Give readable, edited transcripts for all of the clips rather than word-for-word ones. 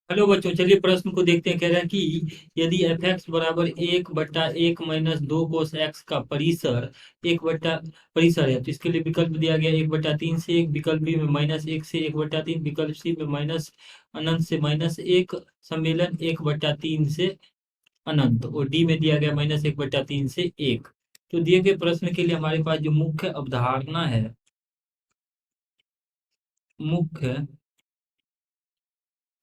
Hello बच्चों, चलिए प्रश्न को देखते हैं। कह रहा है कि यदि एफ एक्स बराबर 1/1 - 2 कोस एक्स का परिसर परिसर है, तो इसके लिए विकल्प दिया गया 1/3 से 1, विकल्प बी में -1 से 1/3, विकल्प सी में माइनस अनंत से -1, सम्मेलन 1/3 से अनंत, और डी में दिया गया -1/3 से 1। तो दिए गए प्रश्न के लिए हमारे पास जो मुख्य अवधारणा है, मुख्य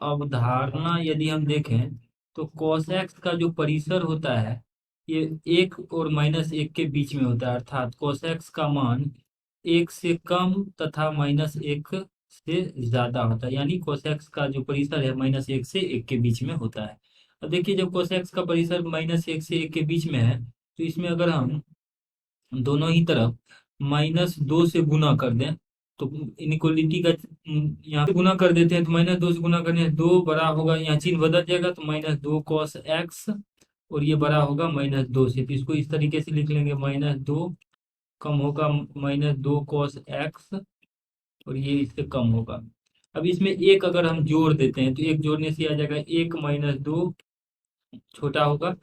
अवधारणा यदि हम देखें तो कोसेक्स का जो परिसर होता है ये 1 और -1 के बीच में होता है, अर्थात कोसेक्स का मान 1 से कम तथा -1 से ज्यादा होता है, यानी कोसेक्स का जो परिसर है -1 से 1 के बीच में होता है। अब देखिए, जब कोसेक्स का परिसर -1 से 1 के बीच में है तो इसमें अगर हम दोनों ही तरफ -2 से गुना कर दें तो इनइक्वलिटी का यहाँ पे गुना कर देते हैं, तो -2 से गुना करने से 2 बड़ा होगा, यहाँ चिन्ह बदल जाएगा तो -2 cos x, और ये बड़ा होगा -2 से, तो इसको इस तरीके से लिख लेंगे -2 कम होगा -2 cos x, और ये इससे कम होगा। अब इसमें एक अगर हम जोड़ देते हैं तो एक जोड़ने से आ जाएगा 1 - 2, छोटा होगा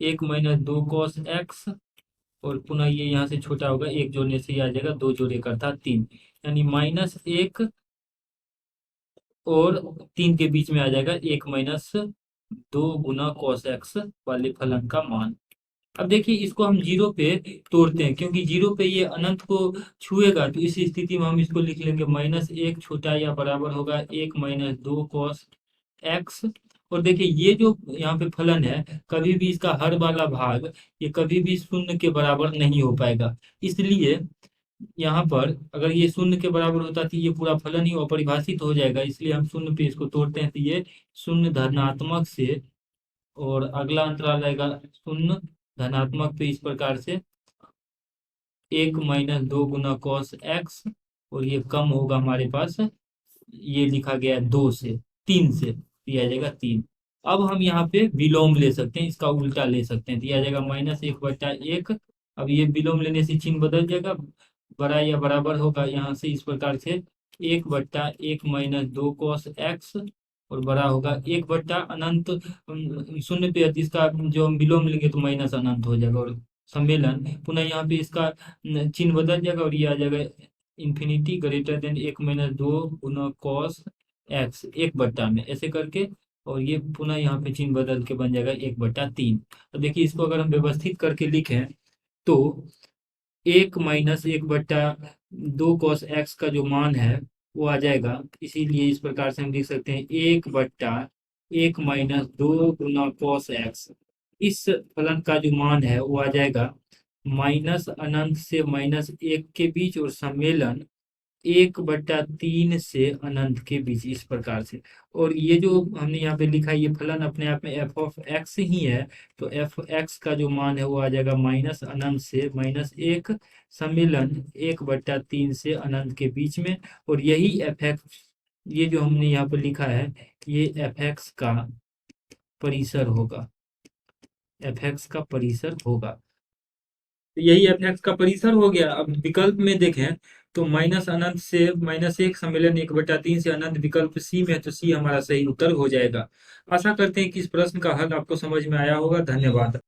1 - 2 cos x, और पुनः ये यहाँ से छोटा होगा, एक जोड़ने से ये आ जाएगा 2 जोड़ 1 अर्थात 3, यानी -1 और 3 के बीच में आ जाएगा 1 - 2 गुना cos x वाले फलन का मान। अब देखिए, इसको हम जीरो पे तोड़ते हैं, क्योंकि जीरो पे ये अनंत को छुएगा, तो इस स्थिति में हम इसको लिख लेंगे -1 छोटा या बराबर होगा 1 - 2 cos x। और देखिए, ये जो यहाँ पे फलन है, कभी भी इसका हर वाला भाग ये कभी भी शून्य के बराबर नहीं हो पाएगा। इसलिए यहाँ पर अगर ये शून्य के बराबर होता तो ये पूरा फलन ही अपरिभाषित हो जाएगा, इसलिए हम शून्य पे इसको तोड़ते हैं तो ये शून्य धनात्मक से, और अगला अंतराल रहेगा शून्य धनात्मक पे, इस प्रकार से 1 - 2 गुना cos x, और ये कम होगा हमारे पास, ये लिखा गया है 2 से, 3 से, तो ये आ जाएगा 3। अब हम यहाँ पे विलोम ले सकते हैं, इसका उल्टा ले सकते हैं, तो ये आ जाएगा -1/1। अब ये विलोम लेने से चिन्ह बदल जाएगा, बड़ा या बराबर होगा यहाँ से इस प्रकार से 1/1 - 2 cos x, और बड़ा होगा 1/अनंत, शून्य पे इसका जो हम विलोम लेंगे तो माइनस अनंत हो जाएगा, और सम्मेलन पुनः यहाँ पे इसका चिन्ह बदल जाएगा, और ये आ जाएगा इंफिनिटी ग्रेटर देन 1 - 2 गुना cos x 1/में, ऐसे करके, और ये पुनः यहाँ पे चिन्ह बदल के बन जाएगा 1/3। तो देखिए, इसको अगर हम व्यवस्थित करके लिखें तो 1 - 1/2 cos x का जो मान है वो आ जाएगा, इसीलिए इस प्रकार से हम लिख सकते हैं 1/1 - 2 गुना cos x। इस फलन का जो मान है वो आ जाएगा माइनस अनंत से -1 के बीच, और सम्मेलन 1/3 से अनंत के बीच, इस प्रकार से। और ये जो हमने यहाँ पे लिखा है ये फलन अपने आप में f(x) ही है, तो f(x) का जो मान है वो आ जाएगा माइनस अनंत से -1, सम्मेलन 1/3 से अनंत के बीच में। और यही f(x), ये जो हमने यहाँ पे लिखा है ये f(x) का परिसर होगा, f(x) का परिसर होगा। तो यही f(x) का परिसर हो गया। अब विकल्प में देखें तो माइनस अनंत से -1, सम्मेलन 1/3 से अनंत, विकल्प सी में है, तो सी हमारा सही उत्तर हो जाएगा। आशा करते हैं कि इस प्रश्न का हल आपको समझ में आया होगा। धन्यवाद।